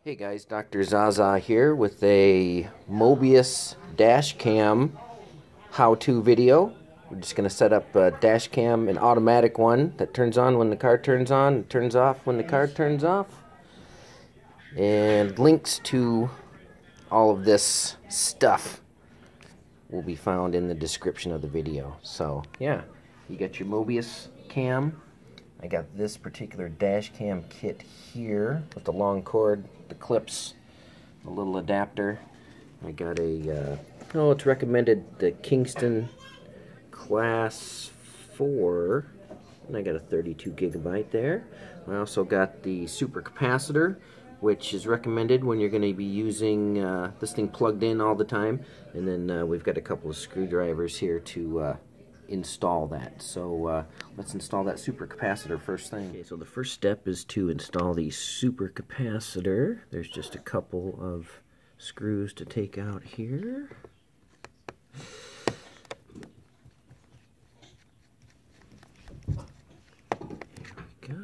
Hey guys, Dr. Zaza here with a Mobius dash cam how-to video. We're just going to set up a dash cam, an automatic one that turns on when the car turns on, and turns off when the car turns off. And links to all of this stuff will be found in the description of the video. So yeah, you got your Mobius cam. I got this particular dash cam kit here with the long cord, the clips, a little adapter. I got a, it's recommended the Kingston Class 4, and I got a 32 gigabyte there. I also got the super capacitor, which is recommended when you're going to be using this thing plugged in all the time. And then we've got a couple of screwdrivers here to install that. So let's install that super capacitor first thing. Okay, so the first step is to install the super capacitor. There's just a couple of screws to take out here. There we go.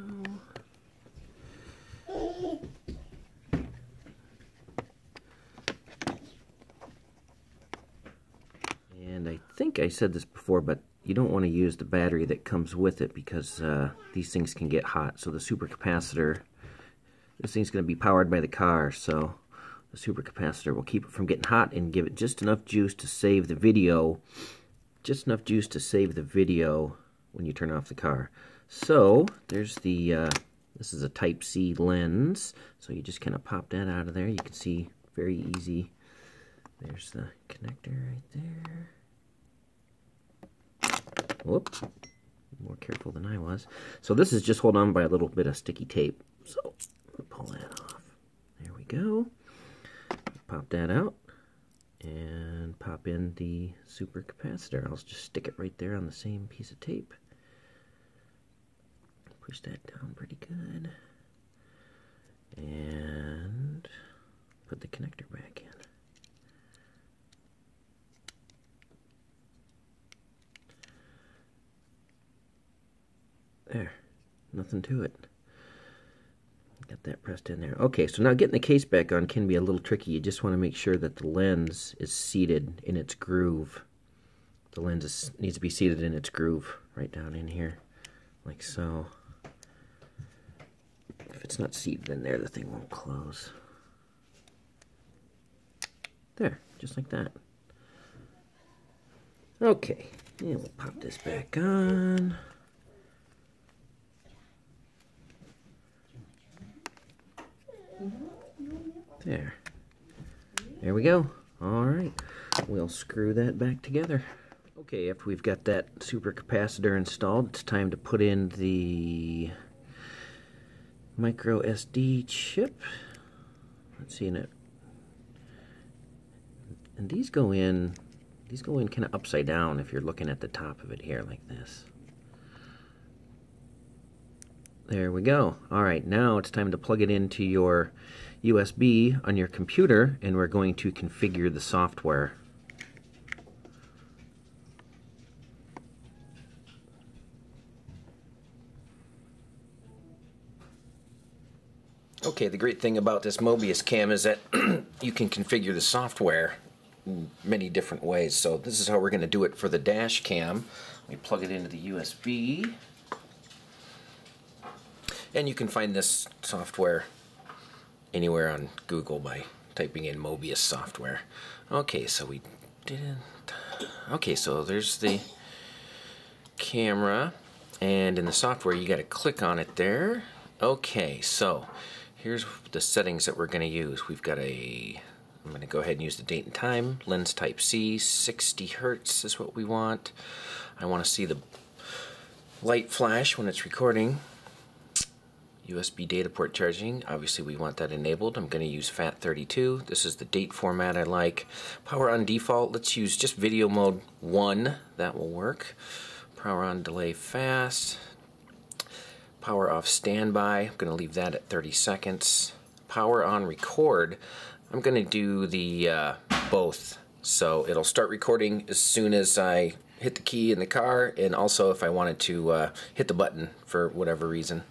And I think I said this before, but you don't want to use the battery that comes with it because these things can get hot. So the super capacitor, this thing's going to be powered by the car, so the super capacitor will keep it from getting hot and give it just enough juice to save the video. Just enough juice to save the video when you turn off the car. So there's the, this is a Type-C lens, so you just kind of pop that out of there. You can see very easy. There's the connector right there. Whoop, more careful than I was. So this is just hold on by a little bit of sticky tape. So pull that off. There we go. Pop that out and pop in the super capacitor. I'll just stick it right there on the same piece of tape. Push that down pretty good. And put the connector back in. There, nothing to it. Got that pressed in there. Okay, so now getting the case back on can be a little tricky. You just want to make sure that the lens is seated in its groove. The lens needs to be seated in its groove right down in here, like so. If it's not seated in there, the thing won't close. There, just like that. Okay, and we'll pop this back on. There we go. Alright, we'll screw that back together. Okay, after we've got that super capacitor installed, it's time to put in the micro SD chip. Let's see in it. And these go in kind of upside down if you're looking at the top of it here like this. There we go. Alright, now it's time to plug it into your USB on your computer, and we're going to configure the software. Okay, the great thing about this Mobius cam is that you can configure the software in many different ways. So this is how we're going to do it for the dash cam. We plug it into the USB. And you can find this software anywhere on Google by typing in Mobius software. Okay, so we didn't... Okay, so there's the camera, and in the software you got to click on it there. Okay, so here's the settings that we're going to use. We've got I'm going to go ahead and use the date and time. Lens Type-C, 60 Hertz is what we want. I want to see the light flash when it's recording. USB data port charging, obviously we want that enabled. I'm going to use FAT32. This is the date format I like. Power on default, let's use just video mode 1. That will work. Power on delay fast. Power off standby, I'm going to leave that at 30 seconds. Power on record, I'm going to do the both. So it'll start recording as soon as I hit the key in the car, and also if I wanted to hit the button for whatever reason.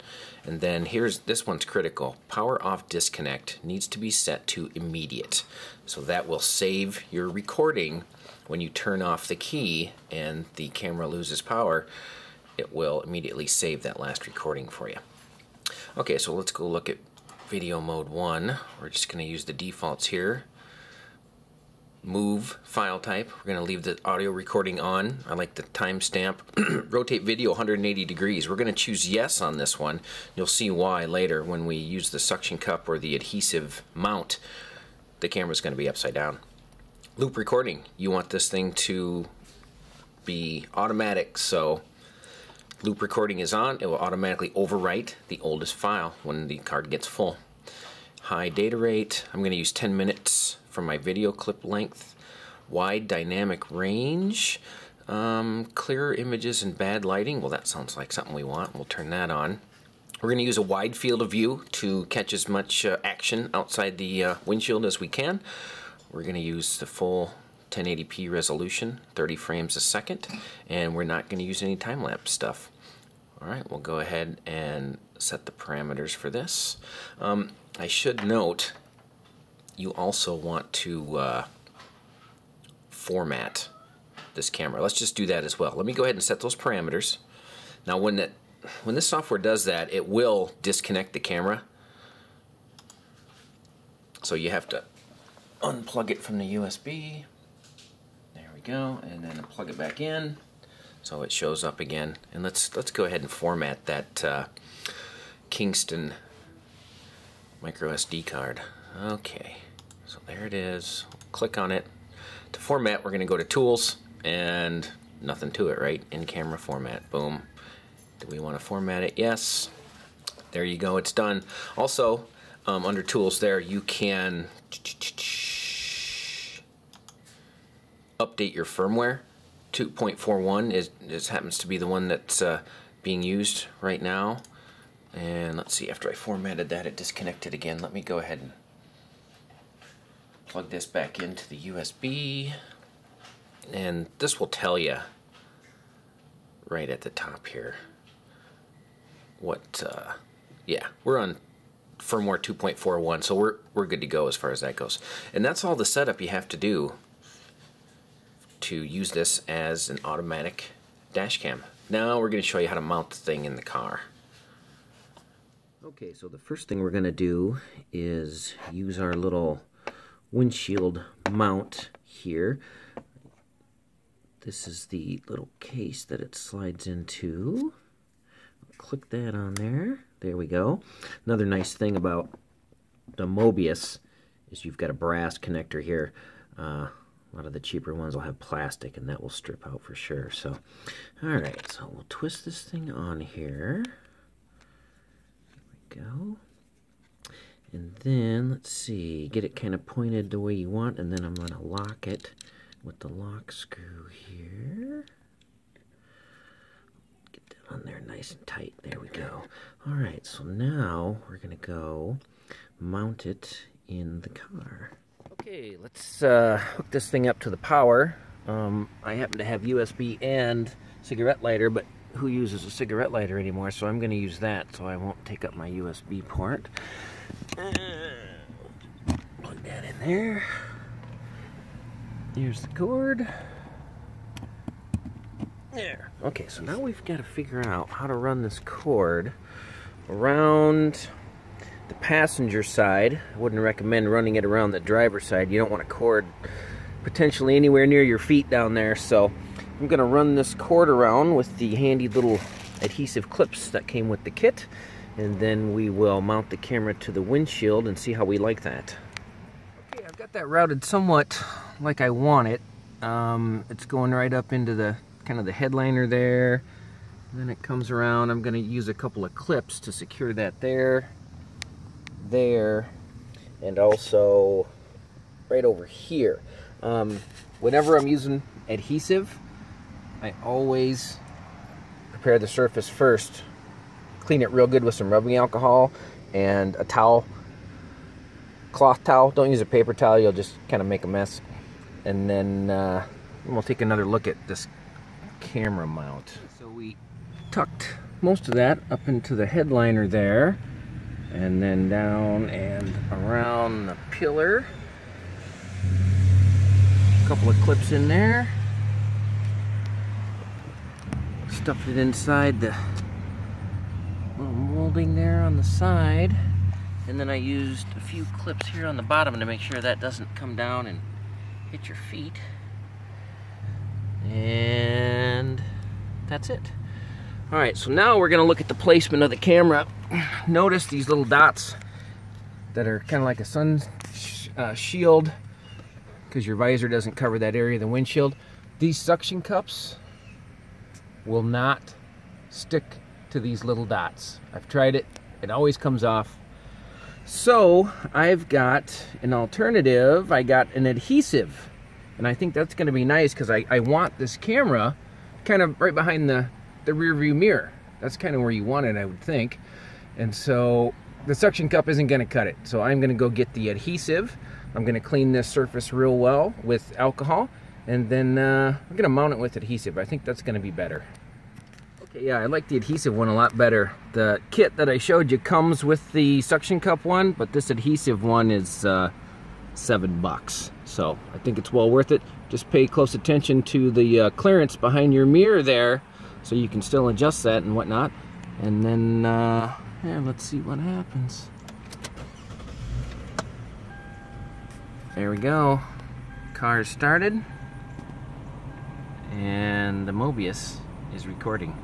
And then this one's critical. Power off disconnect needs to be set to immediate. So that will save your recording when you turn off the key and the camera loses power. It will immediately save that last recording for you. Okay, so let's go look at video mode 1. We're just going to use the defaults here. Move file type. We're going to leave the audio recording on. I like the timestamp. Rotate video 180 degrees. We're going to choose yes on this one. You'll see why later when we use the suction cup or the adhesive mount. The camera's going to be upside down. Loop recording. You want this thing to be automatic, so loop recording is on. It will automatically overwrite the oldest file when the card gets full. High data rate. I'm going to use 10 minutes for my video clip length. Wide dynamic range. Clearer images and bad lighting. Well, that sounds like something we want. We'll turn that on. We're going to use a wide field of view to catch as much action outside the windshield as we can. We're going to use the full 1080p resolution, 30 frames a second, and we're not going to use any time-lapse stuff. Alright, we'll go ahead and set the parameters for this. I should note, you also want to format this camera. Let's just do that as well. Let me go ahead and set those parameters. Now when this software does that, it will disconnect the camera. So you have to unplug it from the USB. There we go, and then plug it back in so it shows up again. And let's go ahead and format that Kingston micro SD card. Okay, so there it is. Click on it. To format, we're going to go to Tools, and nothing to it, right? In camera format. Boom. Do we want to format it? Yes. There you go. It's done. Also, under Tools there, you can update your firmware. 2.41 happens to be the one that's being used right now. And let's see, after I formatted that, it disconnected again. Let me go ahead and plug this back into the USB. And this will tell you right at the top here what, yeah, we're on firmware 2.41, so we're good to go as far as that goes. And that's all the setup you have to do to use this as an automatic dash cam. Now we're going to show you how to mount the thing in the car. Okay, so the first thing we're going to do is use our little windshield mount here. This is the little case that it slides into. Click that on there. There we go. Another nice thing about the Mobius is you've got a brass connector here. A lot of the cheaper ones will have plastic, and that will strip out for sure. So, alright, so we'll twist this thing on here. There we go. And then, let's see, get it kind of pointed the way you want, and then I'm going to lock it with the lock screw here. Get that on there nice and tight. There we go. Alright, so now we're going to go mount it in the car. Okay, let's hook this thing up to the power. I happen to have USB and cigarette lighter, but who uses a cigarette lighter anymore? So I'm going to use that so I won't take up my USB port. Plug that in there. Here's the cord. There. Okay, so now we've got to figure out how to run this cord around the passenger side. I wouldn't recommend running it around the driver's side. You don't want a cord potentially anywhere near your feet down there. So I'm going to run this cord around with the handy little adhesive clips that came with the kit. And then we will mount the camera to the windshield and see how we like that. Okay, I've got that routed somewhat like I want it. It's going right up into the kind of the headliner there. And then it comes around. I'm going to use a couple of clips to secure that there, and also right over here. Whenever I'm using adhesive, I always prepare the surface first. Clean it real good with some rubbing alcohol and a towel, cloth towel. Don't use a paper towel, you'll just kind of make a mess. And then we'll take another look at this camera mount. So we tucked most of that up into the headliner there, and then down and around the pillar. A couple of clips in there. Stuffed it inside the little molding there on the side. And then I used a few clips here on the bottom to make sure that doesn't come down and hit your feet. And that's it. Alright, so now we're going to look at the placement of the camera. Notice these little dots that are kind of like a sun shield, because your visor doesn't cover that area of the windshield. These suction cups will not stick to these little dots. I've tried it. It always comes off. So I've got an alternative. I got an adhesive, and I think that's going to be nice because I want this camera kind of right behind the rear view mirror. That's kind of where you want it, I would think. And so the suction cup isn't going to cut it. So I'm going to go get the adhesive. I'm going to clean this surface real well with alcohol, and then I'm going to mount it with adhesive. I think that's going to be better. Okay, yeah, I like the adhesive one a lot better. The kit that I showed you comes with the suction cup one, but this adhesive one is $7. So I think it's well worth it. Just pay close attention to the clearance behind your mirror there, so you can still adjust that and whatnot. And then, yeah, let's see what happens. There we go. Car is started, and the Mobius is recording.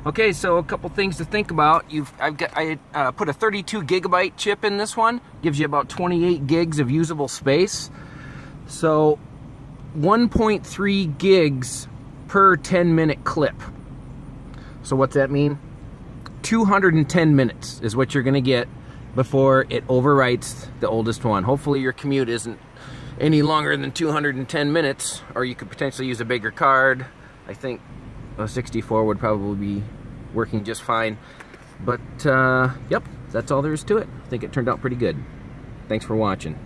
Okay, so a couple things to think about. I put a 32 gigabyte chip in this one. Gives you about 28 gigs of usable space. So 1.3 gigs per 10-minute clip. So what's that mean? 210 minutes is what you're gonna get before it overwrites the oldest one. Hopefully your commute isn't any longer than 210 minutes, or you could potentially use a bigger card. I think a 64 would probably be working just fine. But, yep, that's all there is to it. I think it turned out pretty good. Thanks for watching.